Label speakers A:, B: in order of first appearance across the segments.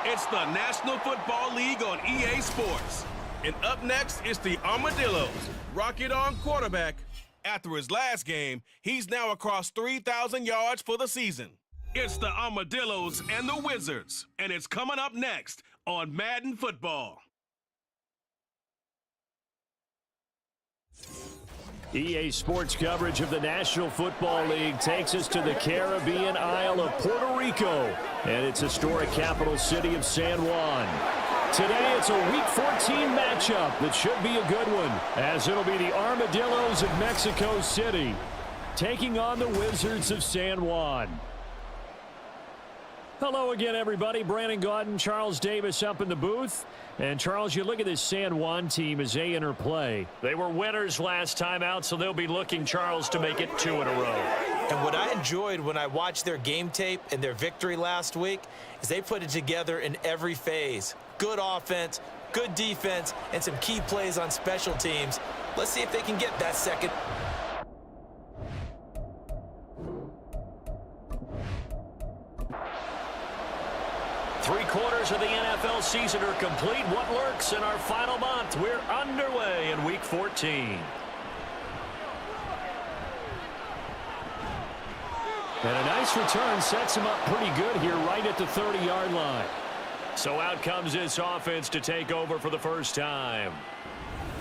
A: It's the National Football League on EA Sports. And up next is the Armadillos. Rock it on quarterback. After his last game, he's now across 3,000 yards for the season. It's the Armadillos and the Wizards, and it's coming up next on Madden Football.
B: EA Sports coverage of the National Football League takes us to the Caribbean Isle of Puerto Rico and its historic capital city of San Juan. Today, it's a Week 14 matchup that should be a good one, as it'll be the Armadillos of Mexico City taking on the Wizards of San Juan. Hello again, everybody. Brandon Gaudin, Charles Davis up in the booth. And, Charles, you look at this San Juan team as they enter play. They were winners last time out, so they'll be looking, Charles, to make it 2 in a row.
C: And what I enjoyed when I watched their game tape and their victory last week is they put it together in every phase. Good offense, good defense, and some key plays on special teams. Let's see if they can get that second.
B: Three-quarters of the NFL season are complete. What lurks in our final month? We're underway in Week 14. And a nice return sets him up pretty good here right at the 30-yard line. So out comes this offense to take over for the first time.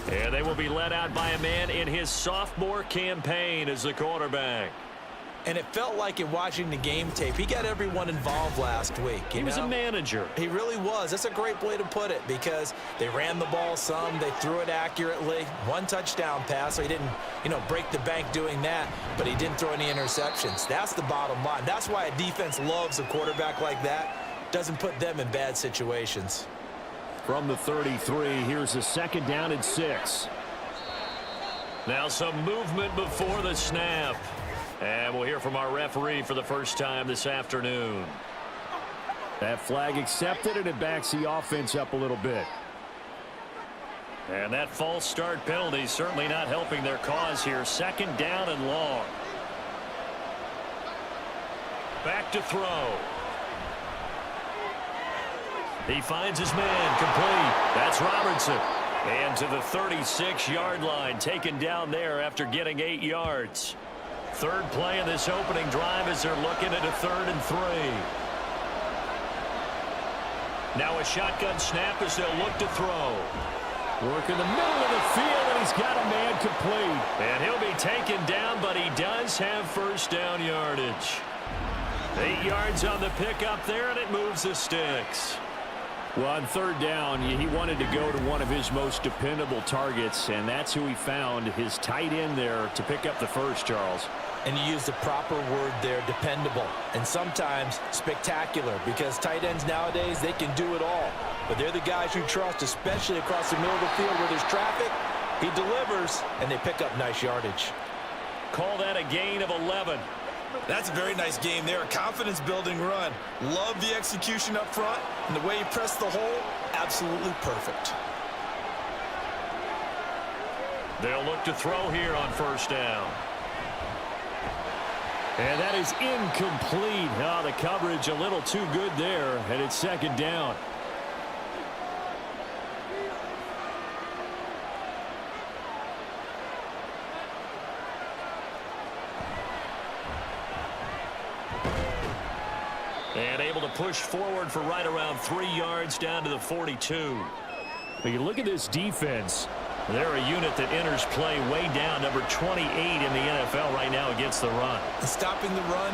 B: And they will be led out by a man in his sophomore campaign as the quarterback.
C: And it felt like in watching the game tape, he got everyone involved last week.
B: He was a manager.
C: He really was. That's a great way to put it because they ran the ball some. They threw it accurately. 1 touchdown pass, so he didn't, break the bank doing that, but he didn't throw any interceptions. That's the bottom line. That's why a defense loves a quarterback like that. Doesn't put them in bad situations.
B: From the 33, here's a 2nd down and 6. Now some movement before the snap. And we'll hear from our referee for the first time this afternoon. That flag accepted, and it backs the offense up a little bit. And that false start penalty certainly not helping their cause here. 2nd down and long. Back to throw. He finds his man, complete. That's Robertson. And to the 36-yard line, taken down there after getting 8 yards. 3rd play of this opening drive as they're looking at a 3rd and 3. Now a shotgun snap as they'll look to throw. Work in the middle of the field, and he's got a man complete. And he'll be taken down, but he does have first down yardage. 8 yards on the pickup there, and it moves the sticks. Well, on 3rd down, he wanted to go to one of his most dependable targets, and that's who he found, his tight end there, to pick up the first, Charles.
C: And you use the proper word there, dependable, and sometimes spectacular, because tight ends nowadays, they can do it all. But they're the guys you trust, especially across the middle of the field where there's traffic. He delivers, and they pick up nice yardage.
B: Call that a gain of 11.
C: That's a very nice game there, a confidence-building run. Love the execution up front, and the way he pressed the hole, absolutely perfect.
B: They'll look to throw here on 1st down. And that is incomplete. Oh, the coverage a little too good there, and it's 2nd down. And able to push forward for right around 3 yards down to the 42. But you look at this defense. They're a unit that enters play way down, number 28 in the NFL right now against the run.
C: And stopping the run,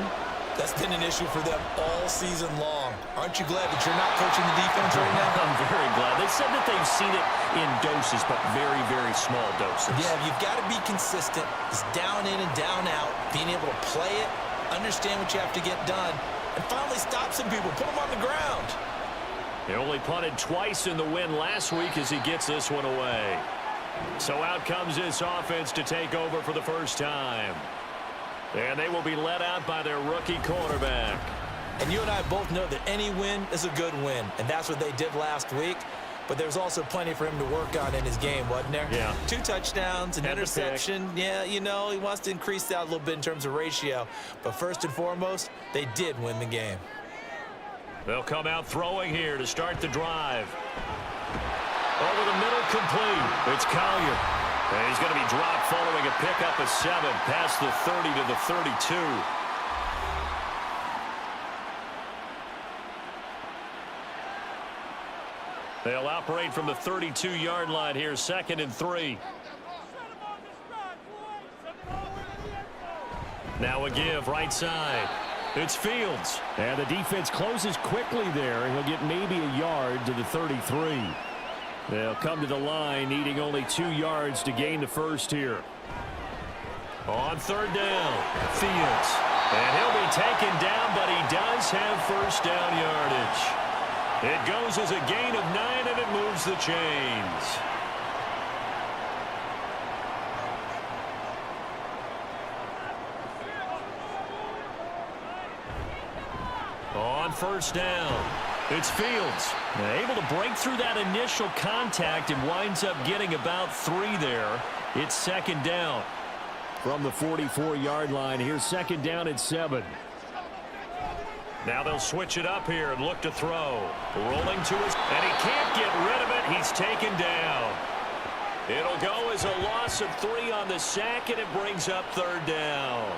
C: that's been an issue for them all season long. Aren't you glad that you're not coaching the defense right now?
B: I'm very glad. They said that they've seen it in doses, but very, very small doses.
C: Yeah, you've got to be consistent. It's down in and down out, being able to play it, understand what you have to get done, and finally stop some people, put them on the ground.
B: He only punted twice in the win last week as he gets this one away. So out comes this offense to take over for the first time. And they will be led out by their rookie quarterback.
C: And you and I both know that any win is a good win, and that's what they did last week. But there's also plenty for him to work on in his game, wasn't there?
B: Yeah.
C: 2 touchdowns, an interception. Yeah, he wants to increase that a little bit in terms of ratio. But first and foremost, they did win the game.
B: They'll come out throwing here to start the drive. Over the middle, complete. It's Collier. And he's going to be dropped following a pickup of 7 past the 30 to the 32. They'll operate from the 32-yard line here, 2nd and 3. Now a give right side. It's Fields.
D: And the defense closes quickly there. He'll get maybe a yard to the 33. They'll come to the line needing only 2 yards to gain the first here.
B: On 3rd down, Fields. And he'll be taken down, but he does have first down yardage. It goes as a gain of 9, and it moves the chains. On 1st down, it's Fields. Able to break through that initial contact and winds up getting about 3 there. It's 2nd down.
D: From the 44-yard line, here's 2nd down and 7.
B: Now they'll switch it up here and look to throw. Rolling to his, and he can't get rid of it. He's taken down. It'll go as a loss of 3 on the sack, and it brings up 3rd down.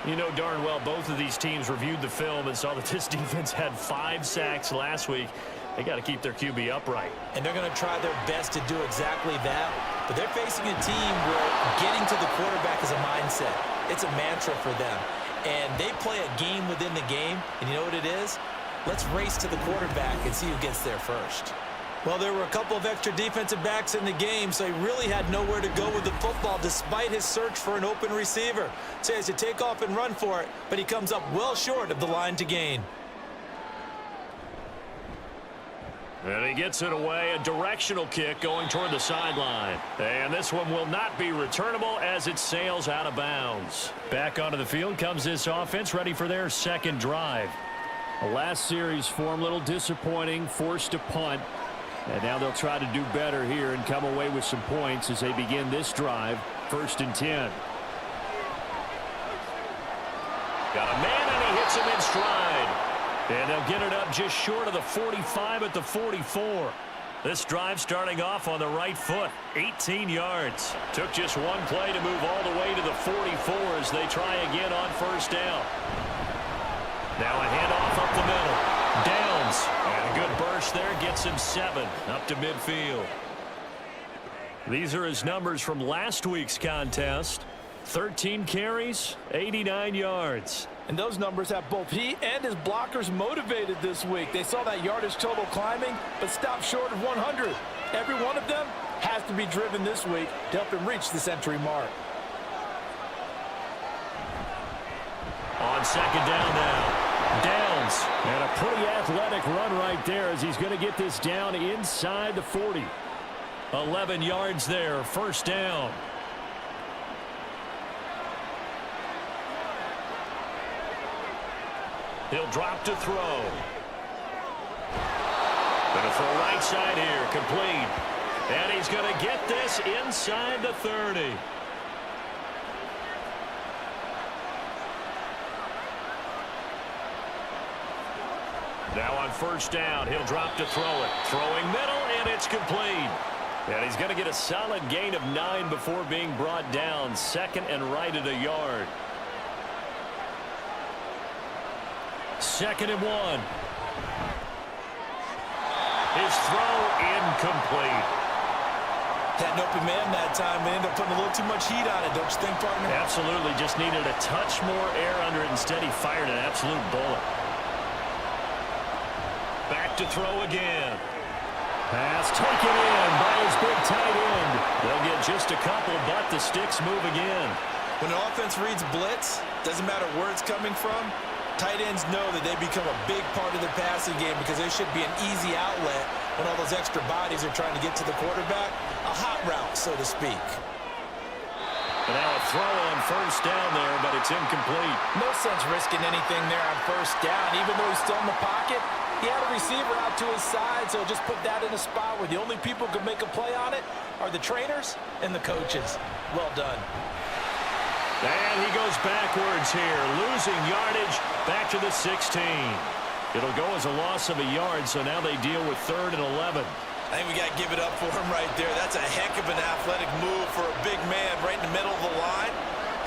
B: You know darn well both of these teams reviewed the film and saw that this defense had 5 sacks last week. They got to keep their QB upright.
C: And they're going to try their best to do exactly that. But they're facing a team where getting to the quarterback is a mindset. It's a mantra for them. And they play a game within the game. And you know what it is? Let's race to the quarterback and see who gets there first. Well, there were a couple of extra defensive backs in the game, so he really had nowhere to go with the football despite his search for an open receiver. So he has to take off and run for it, but he comes up well short of the line to gain.
B: And he gets it away, a directional kick going toward the sideline. And this one will not be returnable as it sails out of bounds. Back onto the field comes this offense, ready for their 2nd drive.
D: The last series form a little disappointing, forced to punt. And now they'll try to do better here and come away with some points as they begin this drive, 1st and 10.
B: Got a man, and he hits him in stride. And they'll get it up just short of the 45 at the 44. This drive starting off on the right foot, 18 yards. Took just one play to move all the way to the 44 as they try again on 1st down. Now a handoff up the middle. Downs. And a good burst there gets him 7 up to midfield. These are his numbers from last week's contest. 13 carries, 89 yards.
E: And those numbers have both he and his blockers motivated this week. They saw that yardage total climbing, but stopped short of 100. Every one of them has to be driven this week to help him reach the century mark.
B: On 2nd down now. Downs.
D: And a pretty athletic run right there as he's going to get this down inside the 40.
B: 11 yards there, 1st down. He'll drop to throw. Going to throw right side here, complete. And he's going to get this inside the 30. Now on 1st down, he'll drop to throw it. Throwing middle, and it's complete. And he's going to get a solid gain of 9 before being brought down. 2nd and right at a yard. 2nd and 1. His throw incomplete.
C: Had an open man that time. They ended up putting a little too much heat on it, don't you think, partner?
B: Absolutely. Just needed a touch more air under it. Instead, he fired an absolute bullet. Back to throw again.
D: Pass taken in by his big tight end.
B: They'll get just a couple, but the sticks move again.
C: When an offense reads blitz, doesn't matter where it's coming from, tight ends know that they become a big part of the passing game because there should be an easy outlet when all those extra bodies are trying to get to the quarterback. A hot route, so to speak.
B: And now a throw on 1st down there, but it's incomplete.
E: No sense risking anything there on 1st down. Even though he's still in the pocket, he had a receiver out to his side, so just put that in a spot where the only people who can make a play on it are the trainers and the coaches. Well done.
B: And he goes backwards here, losing yardage back to the 16. It'll go as a loss of a yard, so now they deal with 3rd and 11.
C: I think we got to give it up for him right there. That's a heck of an athletic move for a big man right in the middle of the line.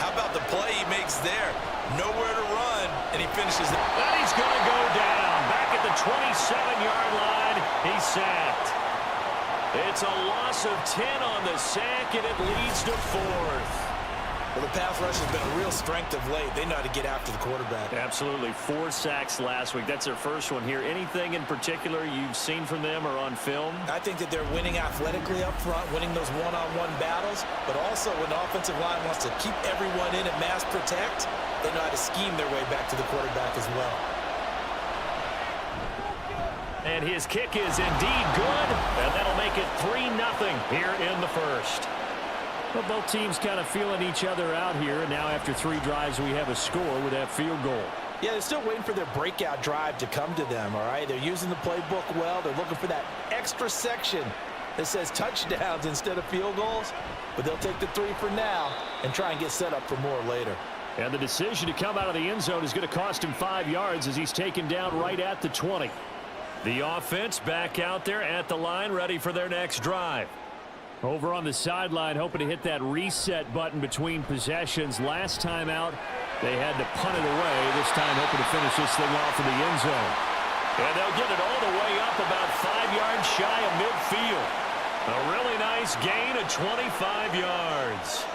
C: How about the play he makes there? Nowhere to run, and he finishes it.
B: And he's going to go down. Back at the 27-yard line, he's sacked. It's a loss of 10 on the sack, and it leads to 4th.
C: Well, the pass rush has been a real strength of late. They know how to get after the quarterback.
B: Absolutely. 4 sacks last week. That's their first one here. Anything in particular you've seen from them or on film?
C: I think that they're winning athletically up front, winning those one-on-one battles, but also when the offensive line wants to keep everyone in and mass protect, they know how to scheme their way back to the quarterback as well.
B: And his kick is indeed good, and that'll make it 3-0 here in the first.
D: Well, both teams kind of feeling each other out here, and now after 3 drives, we have a score with that field goal.
C: Yeah, they're still waiting for their breakout drive to come to them, all right? They're using the playbook well. They're looking for that extra section that says touchdowns instead of field goals, but they'll take the 3 for now and try and get set up for more later.
D: And the decision to come out of the end zone is going to cost him 5 yards as he's taken down right at the 20.
B: The offense back out there at the line, ready for their next drive.
D: Over on the sideline, hoping to hit that reset button between possessions. Last time out, they had to punt it away. This time, hoping to finish this thing off in the end zone.
B: And they'll get it all the way up about 5 yards shy of midfield. A really nice gain of 25 yards.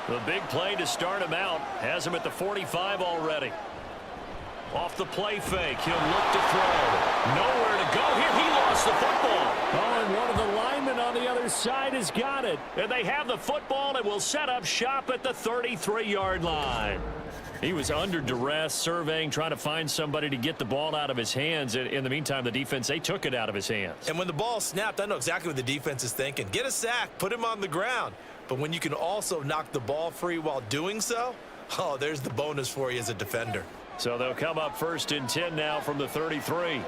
B: The big play to start him out has him at the 45 already. Off the play fake, he'll look to throw. Nowhere to go here. He lost the football.
D: Oh, and one of the linemen on the other side has got it.
B: And they have the football and will set up shop at the 33-yard line. He was under duress, surveying, trying to find somebody to get the ball out of his hands. In the meantime, the defense, they took it out of his hands.
C: And when the ball snapped, I know exactly what the defense is thinking. Get a sack, put him on the ground. But when you can also knock the ball free while doing so, oh, there's the bonus for you as a defender.
B: So they'll come up 1st and 10 now from the 33.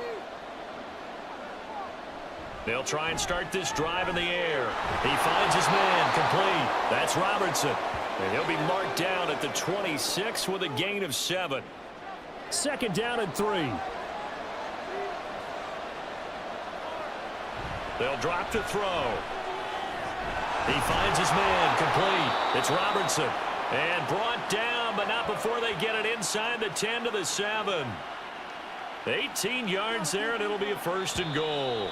B: They'll try and start this drive in the air. He finds his man complete. That's Robertson. And he'll be marked down at the 26 with a gain of 7.
D: 2nd down and 3.
B: They'll drop to throw. He finds his man complete. It's Robertson. And brought down, but not before they get it inside the 10 to the 7. 18 yards there, and it'll be a 1st and goal.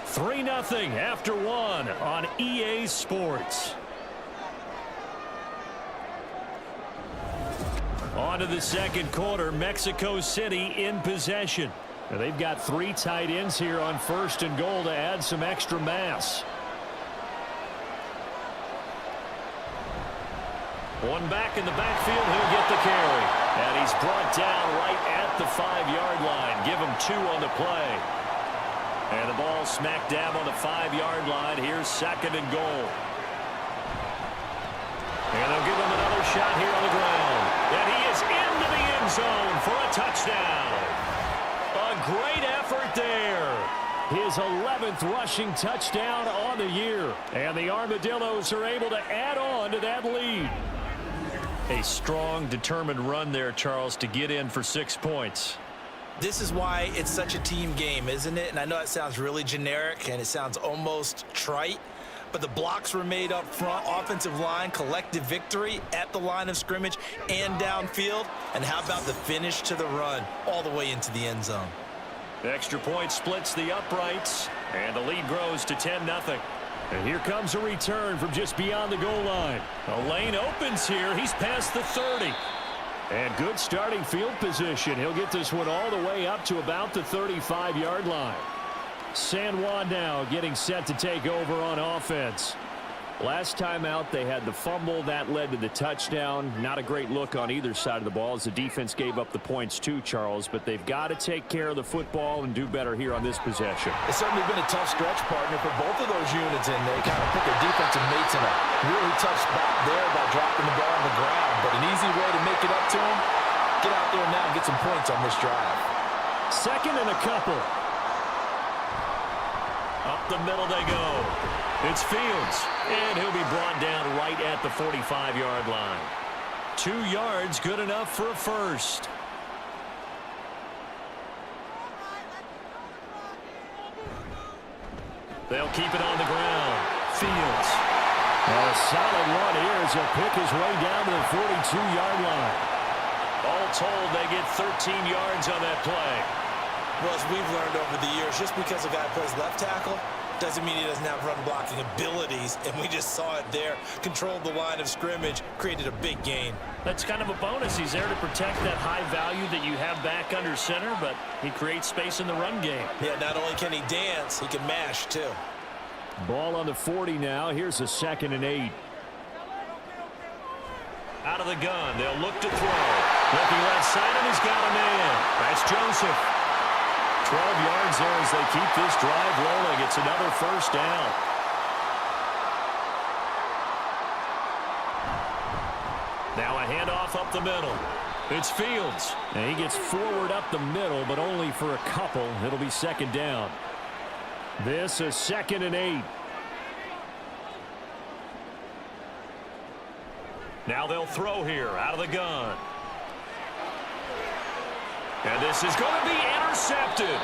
B: 3-0 after 1 on EA Sports. On to the second quarter. Mexico City in possession.
D: Now they've got 3 tight ends here on 1st and goal to add some extra mass.
B: One back in the backfield, he'll get the carry. And he's brought down right at the 5-yard line. Give him 2 on the play. And the ball smack dab on the 5-yard line. Here's 2nd and goal. And they'll give him another shot here on the ground. And he is into the end zone for a touchdown. A great effort there.
D: His 11th rushing touchdown on the year. And the Armadillos are able to add on to that lead.
B: A strong, determined run there, Charles, to get in for 6 points.
C: This is why it's such a team game, isn't it? And I know it sounds really generic and it sounds almost trite, but the blocks were made up front, offensive line, collective victory at the line of scrimmage and downfield. And how about the finish to the run all the way into the end zone?
B: The extra point splits the uprights, and the lead grows to 10-0.
D: And here comes a return from just beyond the goal line.
B: A lane opens here. He's past the 30.
D: And good starting field position. He'll get this one all the way up to about the 35-yard line. San Juan now getting set to take over on offense. Last time out, they had the fumble. That led to the touchdown. Not a great look on either side of the ball as the defense gave up the points too, Charles. But they've got to take care of the football and do better here on this possession.
C: It's certainly been a tough stretch, partner, for both of those units, and they kind of put their defensive mates in a really tough spot there by dropping the ball on the ground. But an easy way to make it up to them, get out there now and get some points on this drive.
D: 2nd and a couple.
B: Up the middle they go. It's Fields, and he'll be brought down right at the 45-yard line. 2 yards, good enough for a first. They'll keep it on the ground. Fields.
D: A solid run here as he'll pick his way down to the 42-yard line.
B: All told, they get 13 yards on that play.
C: Well, as we've learned over the years, just because a guy plays left tackle doesn't mean he doesn't have run-blocking abilities, and we just saw it there. Controlled the line of scrimmage, created a big gain.
B: That's kind of a bonus. He's there to protect that high value that you have back under center, but he creates space in the run game.
C: Yeah, not only can he dance, he can mash, too.
D: Ball on the 40 now. Here's a 2nd and 8.
B: Out of the gun, they'll look to throw. Looking left side, and he's got a man. That's Joseph. 12 yards there as they keep this drive rolling. It's another first down. Now a handoff up the middle. It's Fields.
D: And he gets forward up the middle, but only for a couple. It'll be 2nd down. This is 2nd and 8.
B: Now they'll throw here out of the gun. And this is going to be intercepted.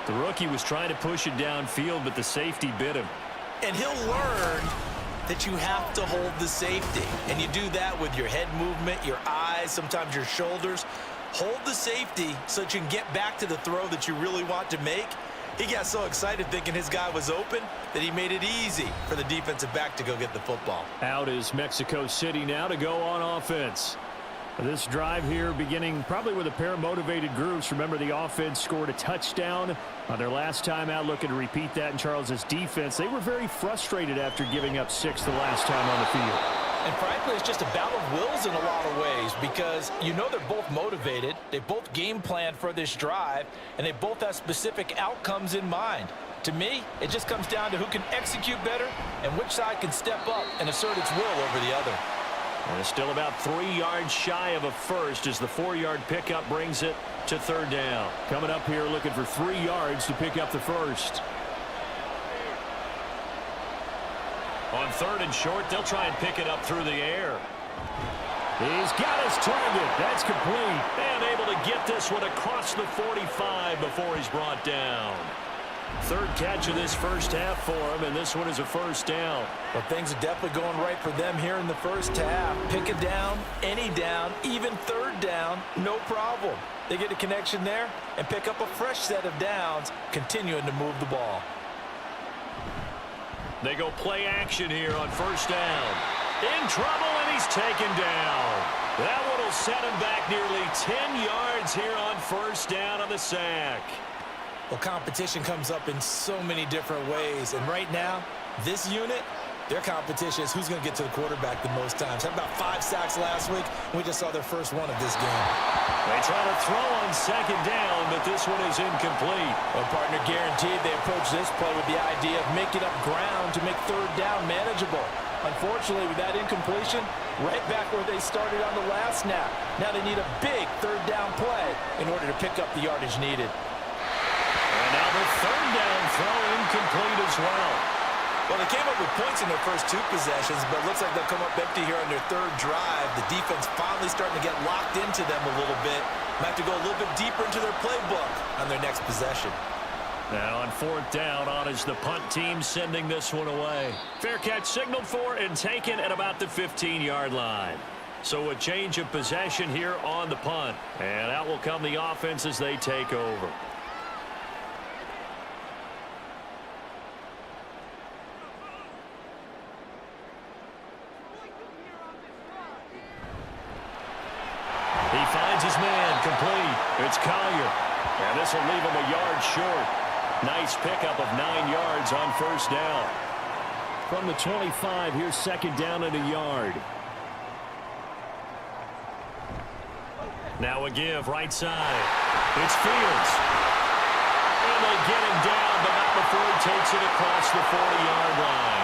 B: The rookie was trying to push it downfield, but the safety bit him.
C: And he'll learn that you have to hold the safety. And you do that with your head movement, your eyes, sometimes your shoulders. Hold the safety so that you can get back to the throw that you really want to make. He got so excited thinking his guy was open that he made it easy for the defensive back to go get the football.
D: Out is Mexico City now to go on offense. This drive here beginning probably with a pair of motivated groups. Remember, the offense scored a touchdown on their last time out. Looking to repeat that in Charles's defense. They were very frustrated after giving up 6 the last time on the field.
E: And frankly, it's just a battle of wills in a lot of ways because you know they're both motivated. They both game planned for this drive, and they both have specific outcomes in mind. To me, it just comes down to who can execute better and which side can step up and assert its will over the other.
B: And it's still about 3 yards shy of a first as the 4-yard pickup brings it to 3rd down.
D: Coming up here looking for 3 yards to pick up the first.
B: On 3rd and short, they'll try and pick it up through the air.
D: He's got his target. That's complete.
B: And able to get this one across the 45 before he's brought down. 3rd catch of this first half for him, and this one is a first down.
E: Well, things are definitely going right for them here in the first half. Pick it down, any down, even 3rd down, no problem. They get a connection there and pick up a fresh set of downs, continuing to move the ball.
B: They go play action here on first down. In trouble, and he's taken down. That one will set him back nearly 10 yards here on first down on the sack.
C: Well, competition comes up in so many different ways. And right now, this unit, their competition is who's going to get to the quarterback the most times. Had about 5 sacks last week, and we just saw their first one of this game.
B: They try to throw on 2nd down, but this one is incomplete.
E: Well, partner, guaranteed they approach this play with the idea of making up ground to make 3rd down manageable. Unfortunately, with that incompletion, right back where they started on the last snap. Now they need a big 3rd down play in order to pick up the yardage needed.
B: And now the 3rd down throw incomplete as well.
C: Well, they came up with points in their first 2 possessions, but it looks like they'll come up empty here on their 3rd drive. The defense finally starting to get locked into them a little bit. Might have to go a little bit deeper into their playbook on their next possession.
B: Now on 4th down, on is the punt team sending this one away. Fair catch signaled for and taken at about the 15-yard line. So a change of possession here on the punt. And out will come the offense as they take over. He finds his man complete. It's Collier. And this will leave him a yard short. Nice pickup of 9 yards on first down.
D: From the 25, here's 2nd down and a yard.
B: Now a give right side. It's Fields. And they get him down, but not before he takes it across the 40-yard line.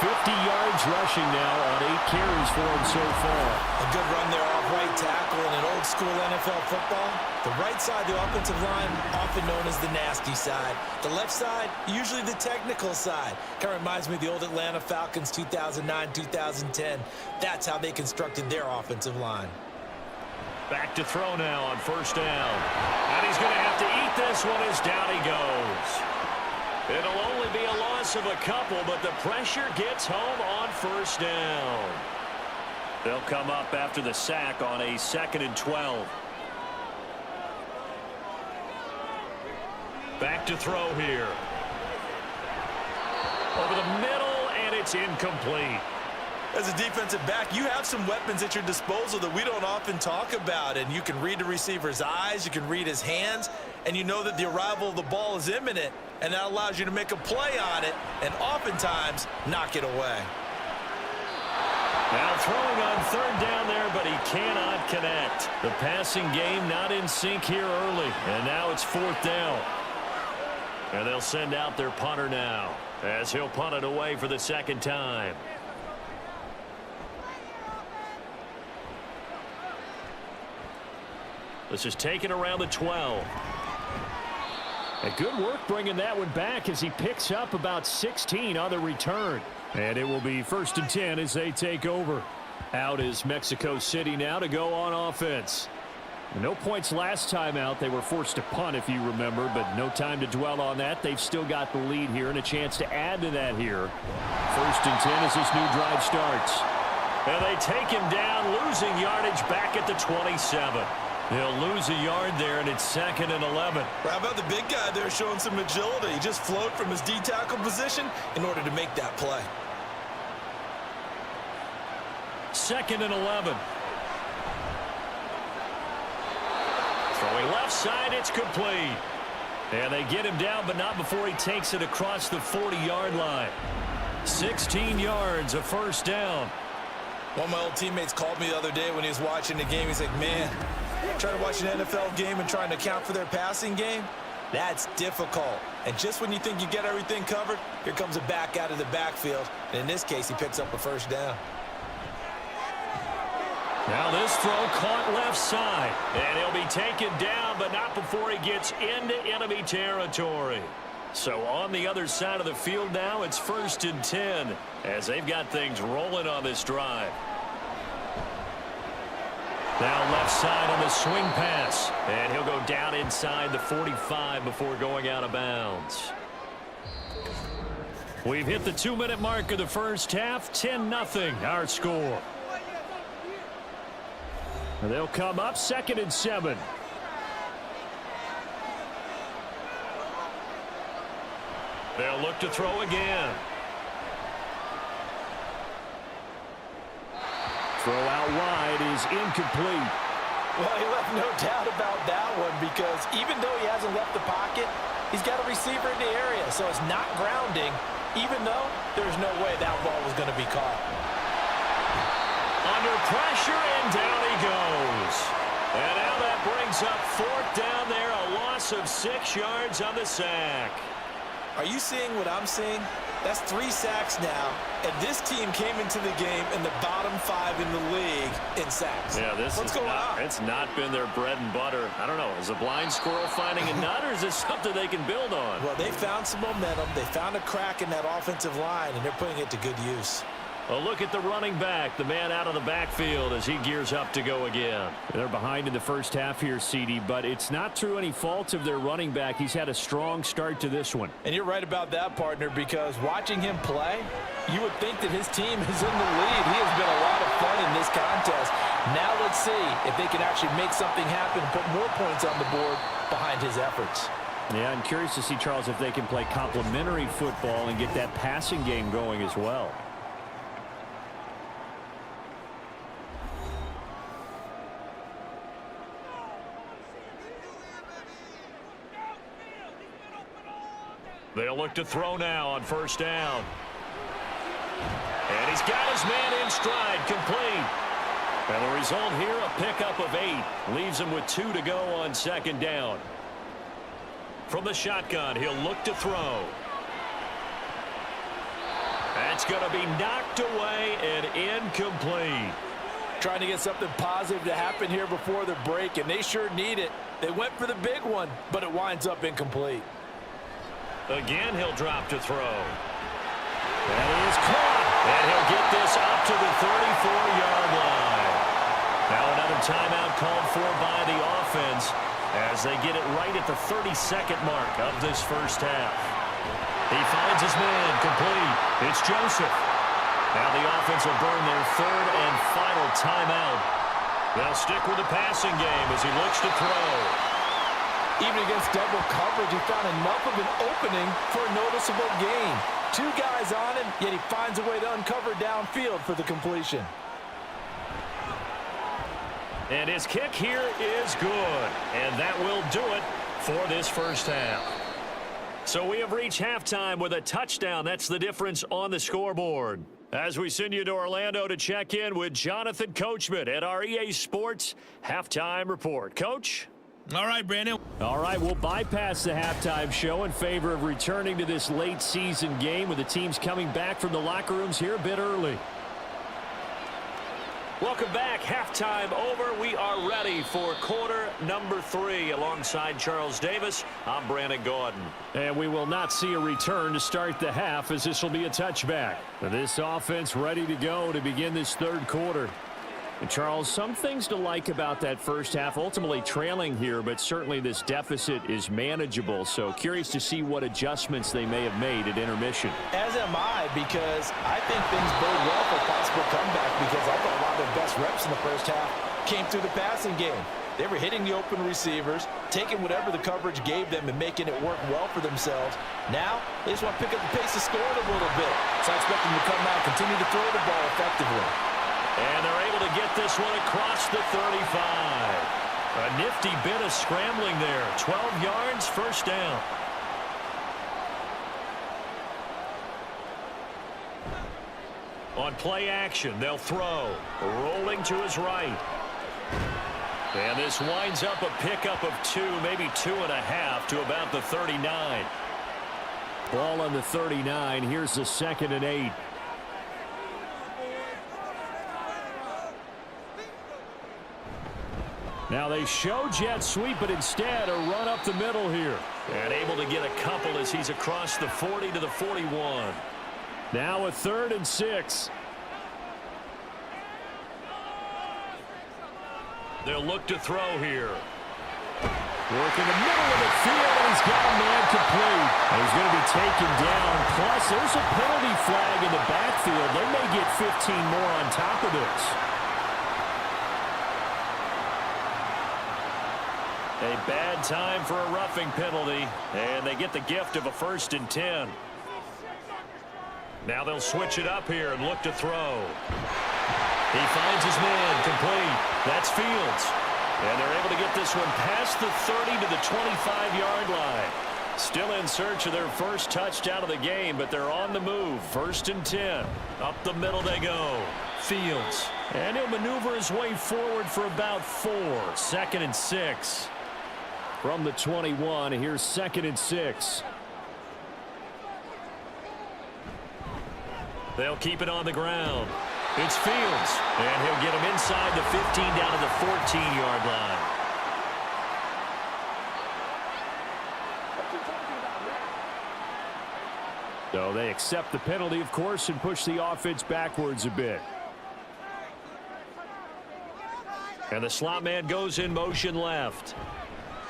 D: 50 yards rushing now on 8 carries for him so far.
C: A good run there off right tackle in an old school NFL football. The right side, the offensive line, often known as the nasty side. The left side, usually the technical side. Kind of reminds me of the old Atlanta Falcons 2009, 2010. That's how they constructed their offensive line.
B: Back to throw now on first down. And he's going to have to eat this one as down he goes. It'll only be a loss of a couple, but the pressure gets home on first down. They'll come up after the sack on a 2nd and 12. Back to throw here. Over the middle, and it's incomplete.
E: As a defensive back, you have some weapons at your disposal that we don't often talk about, and you can read the receiver's eyes, you can read his hands, and you know that the arrival of the ball is imminent, and that allows you to make a play on it and oftentimes knock it away.
B: Now throwing on 3rd down there, but he cannot connect. The passing game not in sync here early, and now it's 4th down. And they'll send out their punter now as he'll punt it away for the 2nd time. This is taken around the 12.
D: A good work bringing that one back as he picks up about 16 on the return. And it will be 1st and 10 as they take over. Out is Mexico City now to go on offense. No points last time out. They were forced to punt, if you remember, but no time to dwell on that. They've still got the lead here and a chance to add to that here. 1st and 10 as this new drive starts.
B: And they take him down, losing yardage back at the 27. They'll lose a yard there, and it's 2nd and 11.
E: How about the big guy there showing some agility? He just flowed from his D-tackle position in order to make that play.
B: 2nd and 11. Throwing left side, it's complete. And they get him down, but not before he takes it across the 40-yard line. 16 yards, a 1st down.
E: One of my old teammates called me the other day when he was watching the game. He's like, man, trying to watch an NFL game and trying to account for their passing game, that's difficult. And just when you think you get everything covered, here comes a back out of the backfield. And in this case, he picks up a 1st down.
B: Now this throw caught left side. And he'll be taken down, but not before he gets into enemy territory. So on the other side of the field now, it's 1st and 10 as they've got things rolling on this drive. Now left side on the swing pass. And he'll go down inside the 45 before going out of bounds. We've hit the 2-minute mark of the first half. 10-0 our score. They'll come up 2nd and 7. They'll look to throw again.
D: Throw out wide is incomplete.
E: Well, he left no doubt about that one because even though he hasn't left the pocket, he's got a receiver in the area, so it's not grounding, even though there's no way that ball was going to be caught.
B: Under pressure, and down he goes. And now that brings up 4th down there, a loss of 6 yards on the sack.
E: Are you seeing what I'm seeing? That's 3 sacks now, and this team came into the game in the bottom 5 in the league in sacks.
B: Yeah,
E: What's going on?
B: It's not been their bread and butter. I don't know. Is a blind squirrel finding a nut, or is this something they can build on?
E: Well, they found some momentum. They found a crack in that offensive line, and they're putting it to good use.
B: A look at the running back, the man out of the backfield as he gears up to go again.
D: They're behind in the first half here, CD, but it's not through any fault of their running back. He's had a strong start to this one.
E: And you're right about that, partner, because watching him play, you would think that his team is in the lead. He has been a lot of fun in this contest. Now let's see if they can actually make something happen, put more points on the board behind his efforts.
D: Yeah, I'm curious to see, Charles, if they can play complementary football and get that passing game going as well.
B: They'll look to throw now on 1st down. And he's got his man in stride, complete. And the result here, a pickup of 8. Leaves him with 2 to go on 2nd down. From the shotgun, he'll look to throw. That's going to be knocked away and incomplete.
E: Trying to get something positive to happen here before the break, and they sure need it. They went for the big one, but it winds up incomplete.
B: Again, he'll drop to throw. And he is caught. And he'll get this up to the 34-yard line. Now another timeout called for by the offense as they get it right at the 32nd mark of this first half. He finds his man complete. It's Joseph. Now the offense will burn their third and final timeout. They'll stick with the passing game as he looks to throw.
E: Even against double coverage, he found enough of an opening for a noticeable gain. Two guys on him, yet he finds a way to uncover downfield for the completion.
B: And his kick here is good. And that will do it for this first half. So we have reached halftime with a touchdown. That's the difference on the scoreboard. As we send you to Orlando to check in with Jonathan Coachman at our EA Sports Halftime Report. Coach?
F: All right, Brandon.
D: All right, we'll bypass the halftime show in favor of returning to this late season game with the teams coming back from the locker rooms here a bit early.
B: Welcome back. Halftime over. We are ready for quarter number 3. Alongside Charles Davis, I'm Brandon Gordon.
D: And we will not see a return to start the half as this will be a touchback. This offense ready to go to begin this third quarter. And Charles, some things to like about that first half, ultimately trailing here, but certainly this deficit is manageable. So curious to see what adjustments they may have made at intermission.
E: As am I, because I think things bode well for a possible comeback, because I thought a lot of their best reps in the first half came through the passing game. They were hitting the open receivers, taking whatever the coverage gave them and making it work well for themselves. Now, they just want to pick up the pace of scoring a little bit. So I expect them to come out and continue to throw the ball effectively.
B: And they're able to get this one across the 35. A nifty bit of scrambling there. 12 yards, first down. On play action, they'll throw. Rolling to his right. And this winds up a pickup of 2, maybe 2.5 to about the 39.
D: Ball on the 39. Here's the 2nd and 8. Now they show jet sweep, but instead a run up the middle here.
B: And able to get a couple as he's across the 40 to the 41.
D: Now a 3rd and 6.
B: They'll look to throw here.
D: Work in the middle of the field, and he's got a man complete. And he's going to be taken down. Plus, there's a penalty flag in the backfield. They may get 15 more on top of this.
B: A bad time for a roughing penalty, and they get the gift of a 1st and 10. Now they'll switch it up here and look to throw. He finds his man complete. That's Fields. And they're able to get this one past the 30 to the 25-yard line. Still in search of their first touchdown of the game, but they're on the move. 1st and 10. Up the middle they go. Fields. And he'll maneuver his way forward for about 4. 2nd and 6.
D: From the 21, here's 2nd and 6.
B: They'll keep it on the ground. It's Fields, and he'll get him inside the 15 down to the 14-yard line.
D: So they accept the penalty, of course, and push the offense backwards a bit.
B: And the slot man goes in motion left.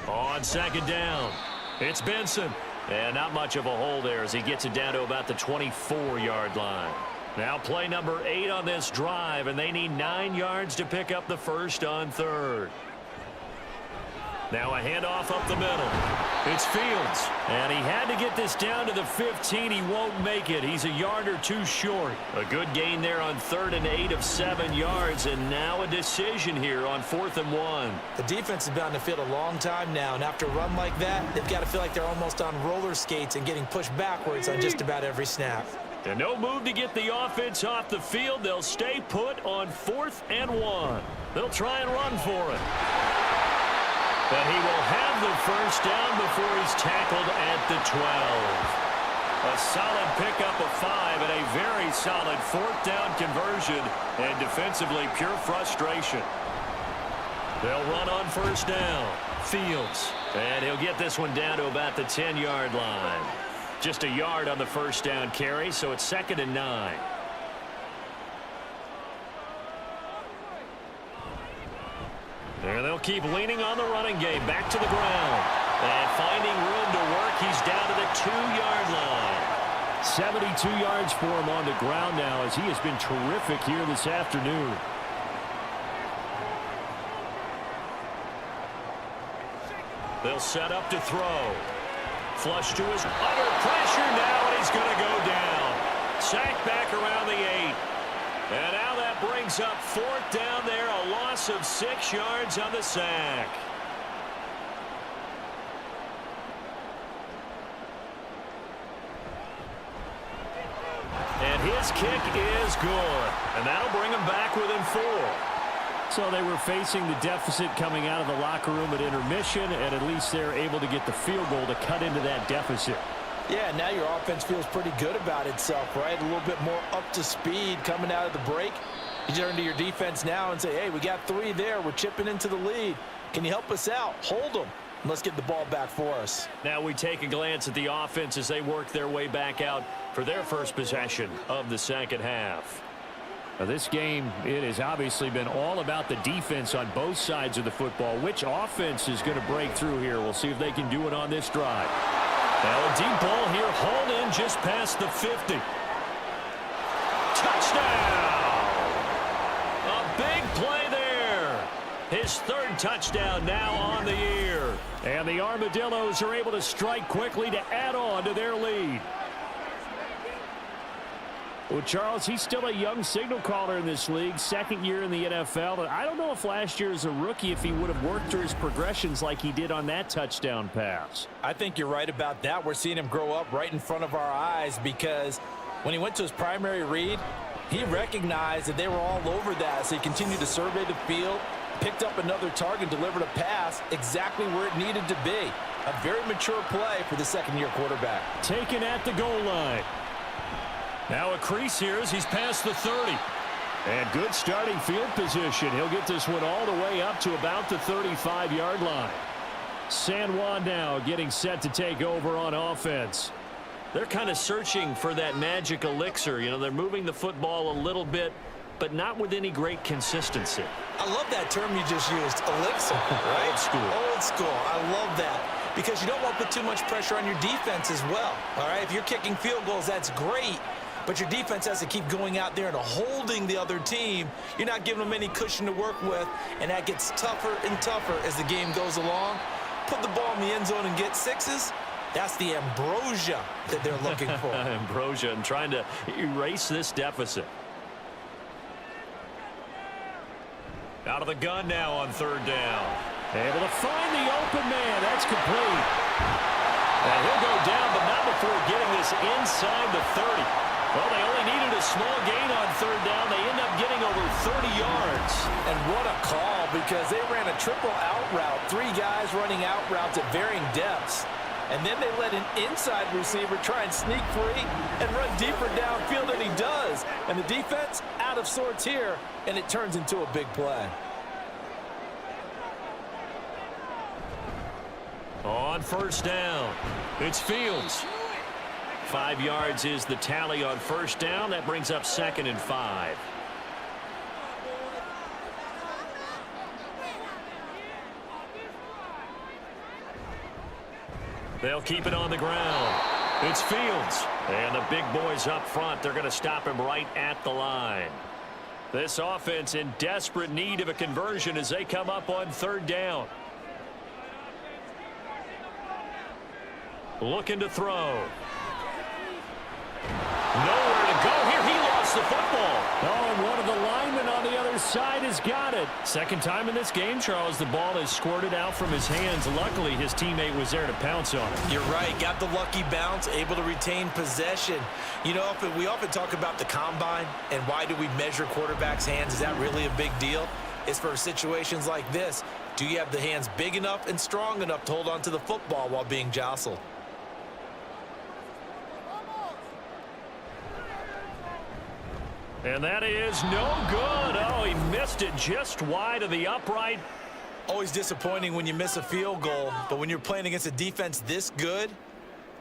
B: On 2nd down, it's Benson. And not much of a hole there as he gets it down to about the 24-yard line. Now play number 8 on this drive, and they need 9 yards to pick up the first on 3rd. Now a handoff up the middle. It's Fields. And he had to get this down to the 15. He won't make it. He's a yard or 2 short. A good gain there on 3rd and 8 of 7 yards. And now a decision here on 4th and 1.
E: The defense has been on the field a long time now, and after a run like that, they've got to feel like they're almost on roller skates and getting pushed backwards on just about every snap.
B: And no move to get the offense off the field. They'll stay put on 4th and 1. They'll try and run for it. But he will have the first down before he's tackled at the 12. A solid pickup of 5 and a very solid 4th down conversion, and defensively pure frustration. They'll run on 1st down. Fields. And he'll get this one down to about the 10-yard line. Just a yard on the 1st down carry, so it's 2nd and 9. And they'll keep leaning on the running game. Back to the ground. And finding room to work, he's down to the 2-yard line.
D: 72 yards for him on the ground now as he has been terrific here this afternoon.
B: They'll set up to throw. Flush to his under pressure now, and he's going to go down. Sacked back around the 8. And now that brings up 4th down there, a loss of 6 yards on the sack. And his kick is good. And that'll bring him back within 4.
D: So they were facing the deficit coming out of the locker room at intermission, and at least they're able to get the field goal to cut into that deficit.
E: Yeah, now your offense feels pretty good about itself, right? A little bit more up to speed coming out of the break. You turn to your defense now and say, hey, we got 3 there. We're chipping into the lead. Can you help us out? Hold them. And let's get the ball back for us.
B: Now we take a glance at the offense as they work their way back out for their first possession of the second half.
D: Now this game, it has obviously been all about the defense on both sides of the football. Which offense is going to break through here? We'll see if they can do it on this drive.
B: Now a deep ball here, hauled in just past the 50. Touchdown! A big play there. His 3rd touchdown now on the year.
D: And the Armadillos are able to strike quickly to add on to their lead. Well, Charles, he's still a young signal caller in this league, 2nd year in the NFL. But I don't know if last year as a rookie if he would have worked through his progressions like he did on that touchdown pass.
E: I think you're right about that. We're seeing him grow up right in front of our eyes because when he went to his primary read, he recognized that they were all over that. So he continued to survey the field, picked up another target, delivered a pass exactly where it needed to be. A very mature play for the 2nd-year quarterback.
D: Taken at the goal line.
B: Now a crease here as he's past the 30.
D: And good starting field position. He'll get this one all the way up to about the 35-yard line. San Juan now getting set to take over on offense.
B: They're kind of searching for that magic elixir. You know, they're moving the football a little bit, but not with any great consistency.
E: I love that term you just used, elixir, right?
B: Old school.
E: Old school. I love that because you don't want to put too much pressure on your defense as well, all right? If you're kicking field goals, that's great. But your defense has to keep going out there and holding the other team. You're not giving them any cushion to work with, and that gets tougher and tougher as the game goes along. Put the ball in the end zone and get 6s. That's the ambrosia that they're looking for.
B: Ambrosia and trying to erase this deficit. Out of the gun now on 3rd down.
D: Able to find the open man. That's complete.
B: And he'll go down, but not before getting this inside the 30. Well, they only needed a small gain on 3rd down. They end up getting over 30 yards.
E: And what a call, because they ran a triple out route. 3 guys running out routes at varying depths. And then they let an inside receiver try and sneak free and run deeper downfield, and he does. And the defense out of sorts here, and it turns into a big play.
B: On 1st down, it's Fields. 5 yards is the tally on 1st down. That brings up 2nd and 5. They'll keep it on the ground. It's Fields. And the big boys up front, they're going to stop him right at the line. This offense in desperate need of a conversion as they come up on 3rd down. Looking to throw. Nowhere to go here. He lost the football.
D: Oh, and one of the linemen on the other side has got it.
B: 2nd time in this game, Charles, the ball is squirted out from his hands. Luckily, his teammate was there to pounce on it.
E: You're right. Got the lucky bounce, able to retain possession. You know, we often talk about the combine and why do we measure quarterbacks' hands. Is that really a big deal? It's for situations like this. Do you have the hands big enough and strong enough to hold on to the football while being jostled?
B: And that is no good. Oh, he missed it just wide of the upright.
E: Always disappointing when you miss a field goal, but when you're playing against a defense this good,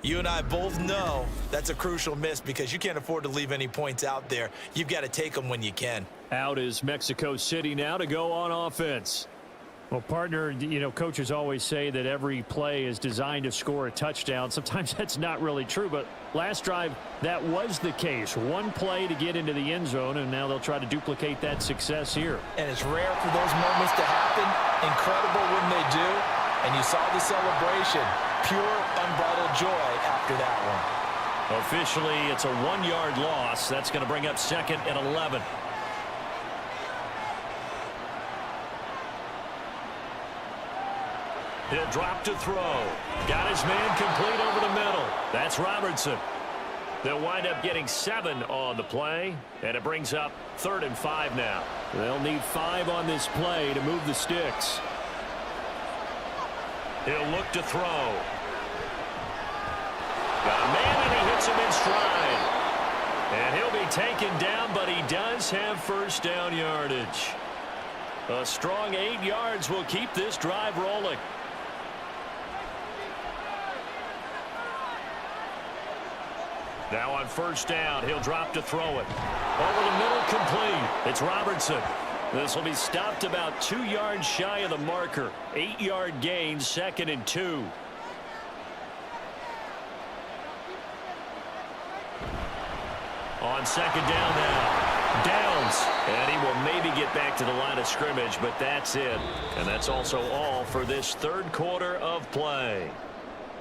E: you and I both know that's a crucial miss because you can't afford to leave any points out there. You've got to take them when you can.
D: Out is Mexico City now to go on offense. Well, partner, coaches always say that every play is designed to score a touchdown. Sometimes that's not really true, but last drive, that was the case. One play to get into the end zone, and now they'll try to duplicate that success here.
E: And it's rare for those moments to happen. Incredible when they do. And you saw the celebration. Pure, unbridled joy after that one.
B: Officially, it's a 1-yard loss. That's going to bring up 2nd and 11. He'll drop to throw. Got his man complete over the middle. That's Robertson. They'll wind up getting 7 on the play, and it brings up 3rd and 5 now.
D: They'll need 5 on this play to move the sticks.
B: He'll look to throw. Got a man, and he hits him in stride. And he'll be taken down, but he does have first down yardage. A strong 8 yards will keep this drive rolling. Now on first down, he'll drop to throw it. Over the middle, complete. It's Robertson. This will be stopped about 2 yards shy of the marker. 8-yard gain, 2nd and 2. On 2nd down now. Downs. And he will maybe get back to the line of scrimmage, but that's it. And that's also all for this 3rd quarter of play.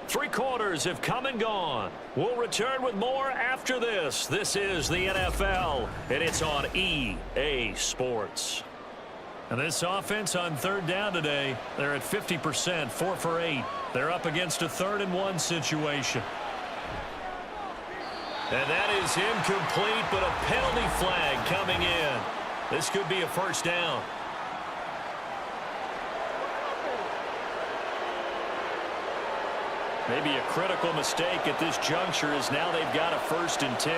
B: 3 quarters have come and gone. We'll return with more after this. This is the NFL, and it's on EA Sports. And this offense on 3rd down today, they're at 50%, 4 for 8. They're up against a 3rd and 1 situation. And that is incomplete, but a penalty flag coming in. This could be a first down. Maybe a critical mistake at this juncture as now they've got a 1st and 10.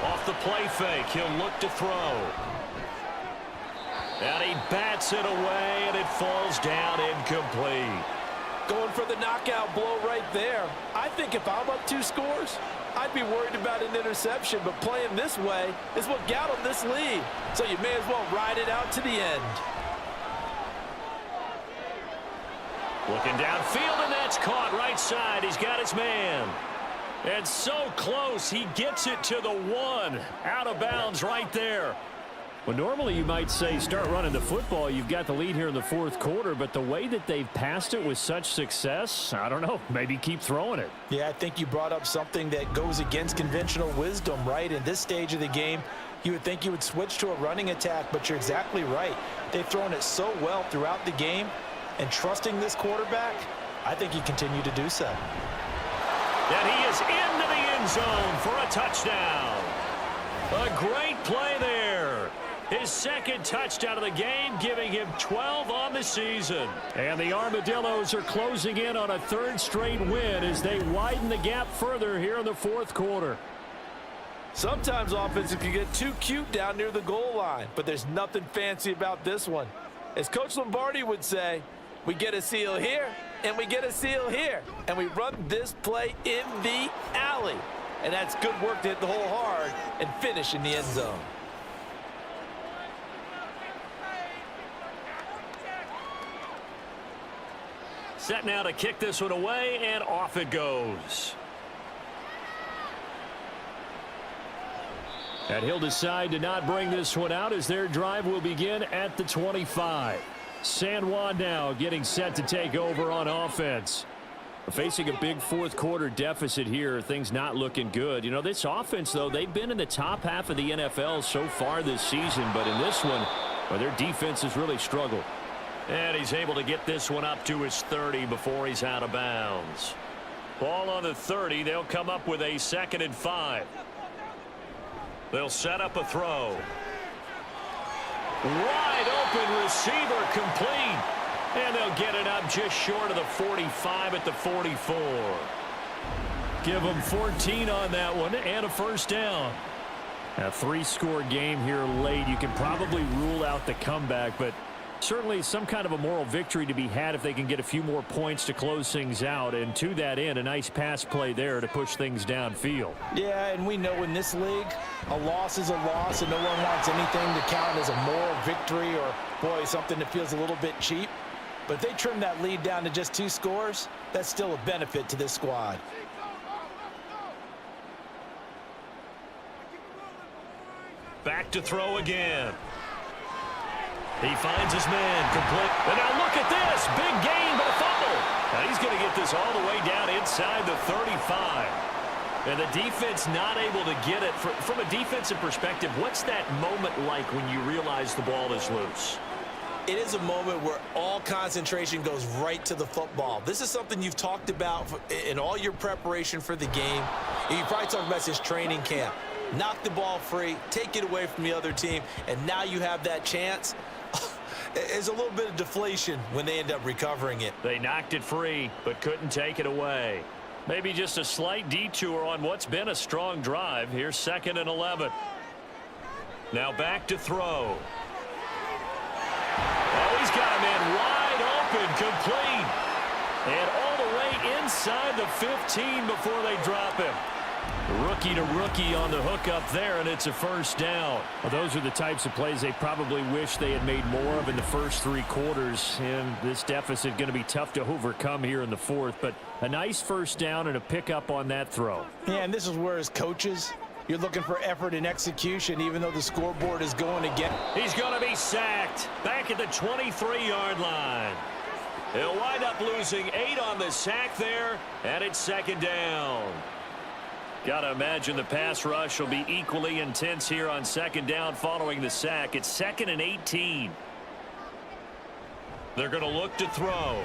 B: Off the play fake, he'll look to throw. And he bats it away, and it falls down incomplete.
E: Going for the knockout blow right there. I think if I'm up 2 scores, I'd be worried about an interception, but playing this way is what got him this lead. So you may as well ride it out to the end.
B: Looking downfield, and that's caught right side. He's got his man. And so close, he gets it to the 1. Out of bounds right there.
D: Well, normally you might say start running the football. You've got the lead here in the 4th quarter, but the way that they've passed it with such success, I don't know, maybe keep throwing it.
E: Yeah, I think you brought up something that goes against conventional wisdom, right? In this stage of the game, you would think you would switch to a running attack, but you're exactly right. They've thrown it so well throughout the game, and trusting this quarterback, I think he continued to do so.
B: And he is into the end zone for a touchdown. A great play there. His 2nd touchdown of the game, giving him 12 on the season.
D: And the Armadillos are closing in on a 3rd straight win as they widen the gap further here in the 4th quarter.
E: Sometimes offense, if you get too cute down near the goal line, but there's nothing fancy about this one. As Coach Lombardi would say, we get a seal here, and we get a seal here, and we run this play in the alley. And that's good work to hit the hole hard and finish in the end zone.
B: Set now to kick this one away, and off it goes.
D: And he'll decide to not bring this one out as their drive will begin at the 25. San Juan now getting set to take over on offense. Facing a big 4th quarter deficit here, things not looking good. You know, this offense, though, they've been in the top half of the NFL so far this season, but in this one, well, their defense has really struggled.
B: And he's able to get this one up to his 30 before he's out of bounds. Ball on the 30. They'll come up with a 2nd and 5. They'll set up a throw. Wide open receiver complete. And they'll get it up just short of the 45 at the 44.
D: Give them 14 on that one and a first down. A 3-score game here late. You can probably rule out the comeback, but certainly some kind of a moral victory to be had if they can get a few more points to close things out. And to that end, a nice pass play there to push things downfield.
E: Yeah, and we know in this league, a loss is a loss, and no one wants anything to count as a moral victory or Boy, something that feels a little bit cheap. But if they trim that lead down to just 2 scores, that's still a benefit to this squad.
B: Back to throw again. He finds his man complete. And now look at this. Big gain, but a fumble. Now he's going to get this all the way down inside the 35. And the defense not able to get it. From a defensive perspective, what's that moment like when you realize the ball is loose?
C: It is a moment where all concentration goes right to the football. This is something you've talked about in all your preparation for the game. You probably talked about this training camp. Knock the ball free, take it away from the other team, and now you have that chance. There's a little bit of deflation when they end up recovering it.
B: They knocked it free, but couldn't take it away. Maybe just a slight detour on what's been a strong drive. Here's 2nd and 11. Now back to throw. Oh, he's got a man wide open, complete. And all the way inside the 15 before they drop him. Rookie to rookie on the hook up there, and it's a first down.
D: Well, those are the types of plays they probably wish they had made more of in the first 3 quarters. And this deficit going to be tough to overcome here in the 4th. But a nice first down and a pickup on that throw.
E: Yeah, and this is where as coaches, you're looking for effort and execution, even though the scoreboard is going again.
B: He's going to be sacked back at the 23-yard line. He'll wind up losing 8 on the sack there, and it's 2nd down. Got to imagine the pass rush will be equally intense here on 2nd down following the sack. It's 2nd and 18. They're going to look to throw.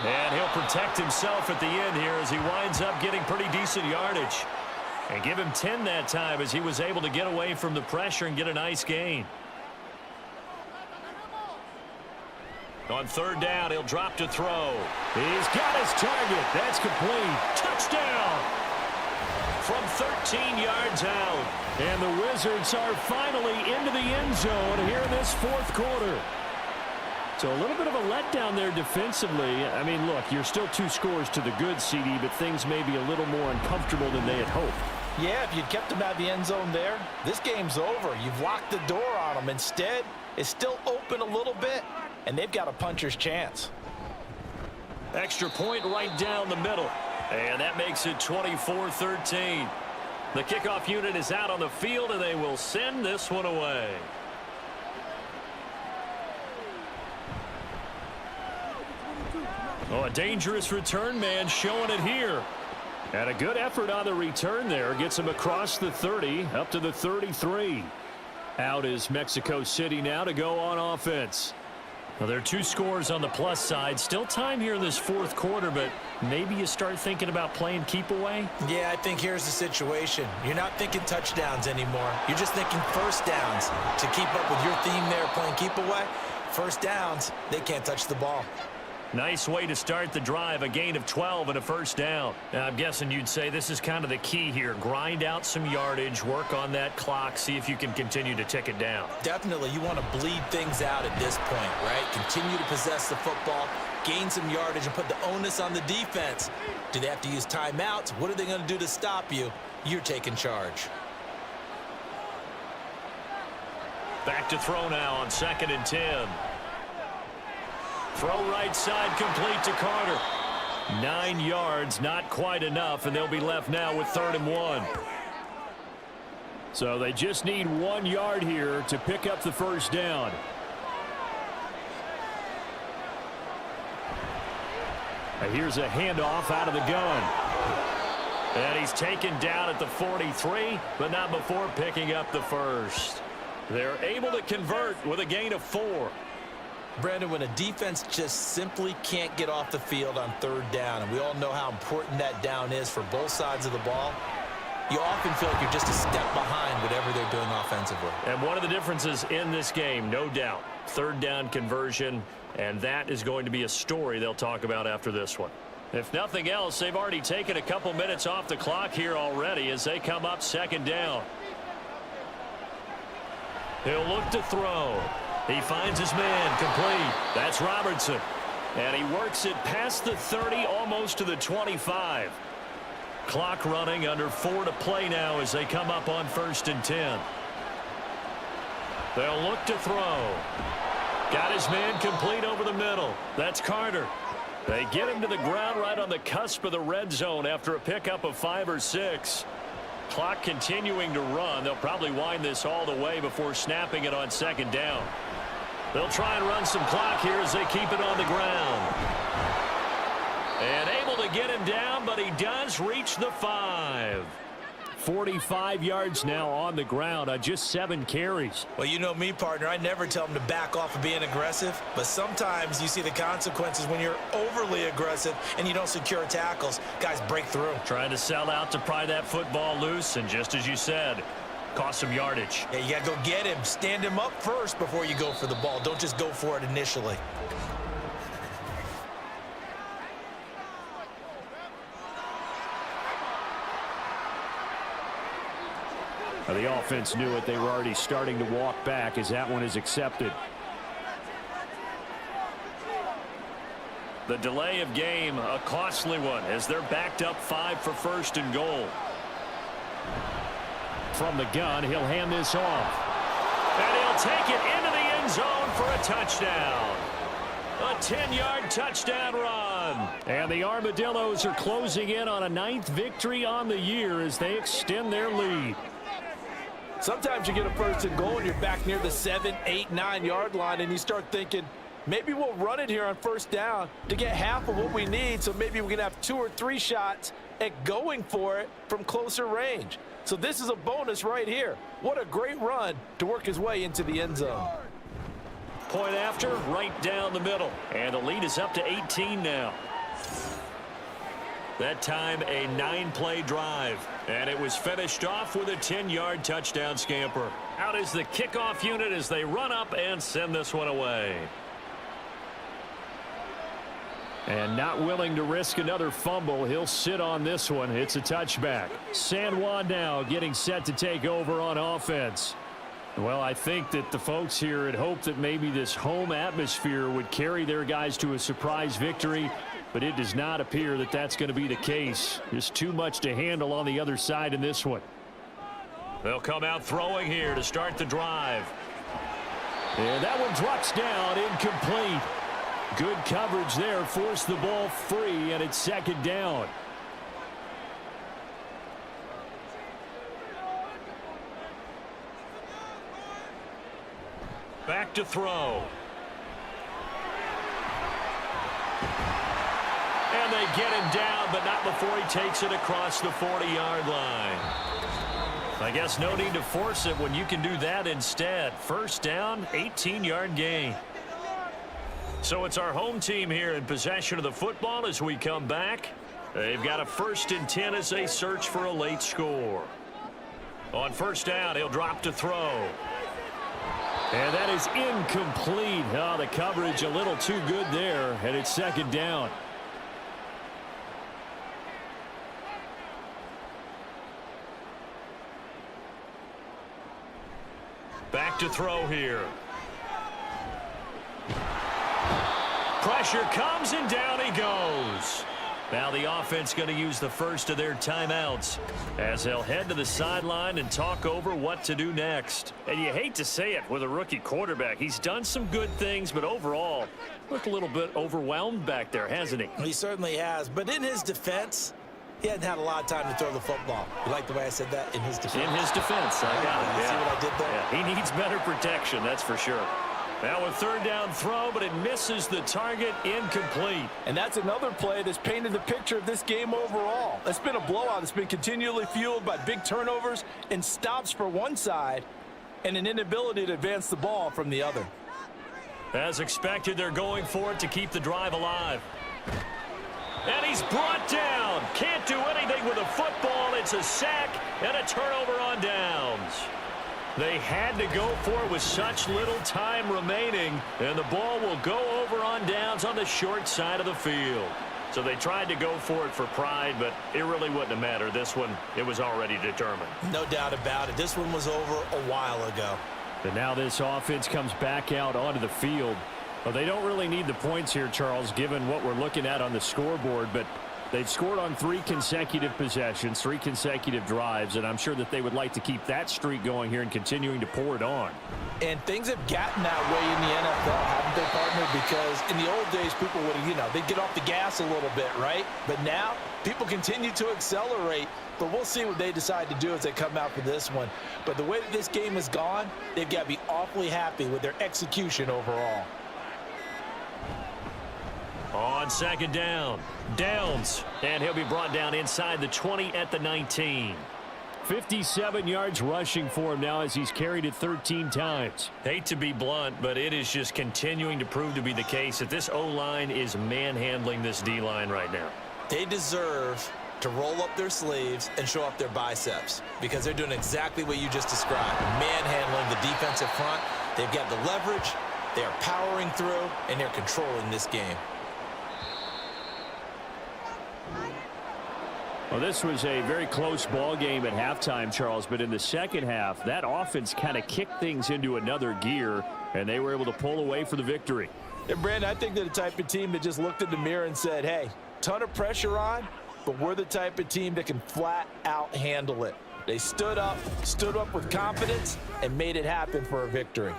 B: And he'll protect himself at the end here as he winds up getting pretty decent yardage. And give him 10 that time as he was able to get away from the pressure and get a nice gain. On 3rd down, he'll drop to throw.
D: He's got his target. That's complete.
B: Touchdown! From 13 yards out.
D: And the Wizards are finally into the end zone here in this 4th quarter. So a little bit of a letdown there defensively. I mean, look, you're still 2 scores to the good, CD, but things may be a little more uncomfortable than they had hoped.
E: Yeah, if you'd kept them out of the end zone there, this game's over. You've locked the door on them. Instead, it's still open a little bit, and they've got a puncher's chance.
B: Extra point right down the middle. And that makes it 24-13. The kickoff unit is out on the field, and they will send this one away. Oh, a dangerous return man showing it here.
D: And a good effort on the return there. Gets him across the 30, up to the 33. Out is Mexico City now to go on offense.
B: Well, there are 2 scores on the plus side. Still time here in this 4th quarter, but maybe you start thinking about playing keep away?
C: Yeah, I think here's the situation. You're not thinking touchdowns anymore. You're just thinking first downs. To keep up with your theme there, playing keep away, first downs, they can't touch the ball.
B: Nice way to start the drive, a gain of 12 and a first down. Now, I'm guessing you'd say this is kind of the key here. Grind out some yardage, work on that clock, see if you can continue to tick it down.
C: Definitely, you want to bleed things out at this point, right? Continue to possess the football, gain some yardage, and put the onus on the defense. Do they have to use timeouts? What are they going to do to stop you? You're taking charge.
B: Back to throw now on 2nd and 10. Throw right side complete to Carter. 9 yards, not quite enough, and they'll be left now with 3rd and 1.
D: So they just need 1 yard here to pick up the first down. And here's a handoff out of the gun.
B: And he's taken down at the 43, but not before picking up the first. They're able to convert with a gain of 4.
C: Brandon, when a defense just simply can't get off the field on 3rd down, and we all know how important that down is for both sides of the ball, you often feel like you're just a step behind whatever they're doing offensively.
B: And one of the differences in this game, no doubt, 3rd down conversion, and that is going to be a story they'll talk about after this one. If nothing else, they've already taken a couple minutes off the clock here already as they come up 2nd down. He'll look to throw. He finds his man complete. That's Robertson. And he works it past the 30, almost to the 25. Clock running, under 4 to play now as they come up on 1st and 10. They'll look to throw. Got his man complete over the middle. That's Carter. They get him to the ground right on the cusp of the red zone after a pickup of 5 or 6. Clock continuing to run. They'll probably wind this all the way before snapping it on second down. They'll try and run some clock here as they keep it on the ground. And able to get him down, but he does reach the 5.
D: 45 yards now on the ground on just 7 carries.
C: Well, you know me, partner. I never tell them to back off of being aggressive, but sometimes you see the consequences when you're overly aggressive and you don't secure tackles. Guys break through.
B: Trying to sell out to pry that football loose, and just as you said, cost some yardage.
C: Yeah, you got to go get him. Stand him up first before you go for the ball. Don't just go for it initially.
D: The offense knew it. They were already starting to walk back as that one is accepted.
B: The delay of game, a costly one, as they're backed up 5 for first and goal.
D: From the gun, he'll hand this off.
B: And he'll take it into the end zone for a touchdown. A 10-yard touchdown run.
D: And the Armadillos are closing in on a 9th victory on the year as they extend their lead.
E: Sometimes you get a first and goal and you're back near the 7, 8, 9-yard line and you start thinking, maybe we'll run it here on first down to get half of what we need, so maybe we can have 2 or 3 shots at going for it from closer range. So this is a bonus right here. What a great run to work his way into the end zone.
B: Point after, right down the middle. And the lead is up to 18 now. That time a 9-play drive. And it was finished off with a 10-yard touchdown scamper. Out is the kickoff unit as they run up and send this one away.
D: And not willing to risk another fumble, he'll sit on this one. It's a touchback. San Juan now getting set to take over on offense. Well, I think that the folks here had hoped that maybe this home atmosphere would carry their guys to a surprise victory, but it does not appear that that's going to be the case. There's too much to handle on the other side in this one.
B: They'll come out throwing here to start the drive.
D: And that one drops down, incomplete. Good coverage there, forced the ball free, and it's second down.
B: Back to throw. And they get him down, but not before he takes it across the 40-yard line. I guess no need to force it when you can do that instead. First down, 18-yard gain. So it's our home team here in possession of the football as we come back. They've got a 1st and 10 as they search for a late score. On first down, he'll drop to throw.
D: And that is incomplete. Oh, the coverage a little too good there, and it's second down.
B: Back to throw here. Pressure comes and down he goes. Now the offense going to use the first of their timeouts as they'll head to the sideline and talk over what to do next.
D: And you hate to say it with a rookie quarterback. He's done some good things, but overall looked a little bit overwhelmed back there, hasn't he?
C: He certainly has. But in his defense, he hadn't had a lot of time to throw the football. You like the way I said that? In his defense.
B: In his defense, I got it.
C: You see what I did there?
B: Yeah, he needs better protection, that's for sure. Now a third down throw, but it misses the target, incomplete.
E: And that's another play that's painted the picture of this game overall. It's been a blowout. It's been continually fueled by big turnovers and stops for one side and an inability to advance the ball from the other.
B: As expected, they're going for it to keep the drive alive. And he's brought down. Can't do anything with a football. It's a sack and a turnover on downs. They had to go for it with such little time remaining, and the ball will go over on downs on the short side of the field. So they tried to go for it for pride, but it really wouldn't have mattered. This one, it was already determined.
C: No doubt about it. This one was over a while ago.
D: And now this offense comes back out onto the field. Well, they don't really need the points here, Charles, given what we're looking at on the scoreboard, but They've scored on 3 consecutive possessions, 3 consecutive drives, and I'm sure that they would like to keep that streak going here and continuing to pour it on.
E: And things have gotten that way in the NFL, haven't they, partner? Because in the old days, people would, they'd get off the gas a little bit, right? But now, people continue to accelerate. But we'll see what they decide to do as they come out for this one. But the way that this game has gone, they've got to be awfully happy with their execution overall.
B: On second down, Downs, and he'll be brought down inside the 20 at the 19.
D: 57 yards rushing for him now as he's carried it 13 times.
B: Hate to be blunt, but it is just continuing to prove to be the case that this O-line is manhandling this D-line right now.
C: They deserve to roll up their sleeves and show up their biceps because they're doing exactly what you just described, manhandling the defensive front. They've got the leverage, they are powering through, and they're controlling this game.
D: Well, this was a very close ball game at halftime, Charles, but in the second half, that offense kind of kicked things into another gear, and they were able to pull away for the victory.
E: And, Brandon, I think they're the type of team that just looked in the mirror and said, hey, ton of pressure on, but we're the type of team that can flat out handle it. They stood up with confidence, and made it happen for a victory.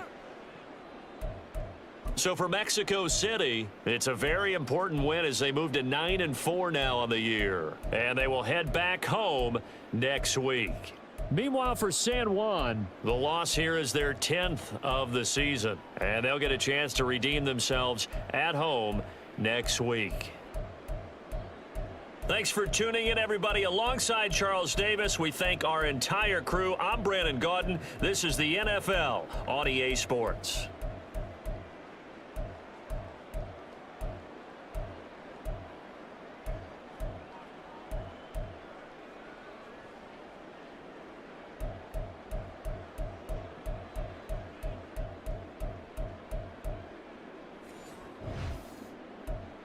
B: So for Mexico City, it's a very important win as they move to 9-4 now on the year. And they will head back home next week.
D: Meanwhile, for San Juan,
B: the loss here is their 10th of the season. And they'll get a chance to redeem themselves at home next week. Thanks for tuning in, everybody. Alongside Charles Davis, we thank our entire crew. I'm Brandon Gaudin. This is the NFL on EA Sports.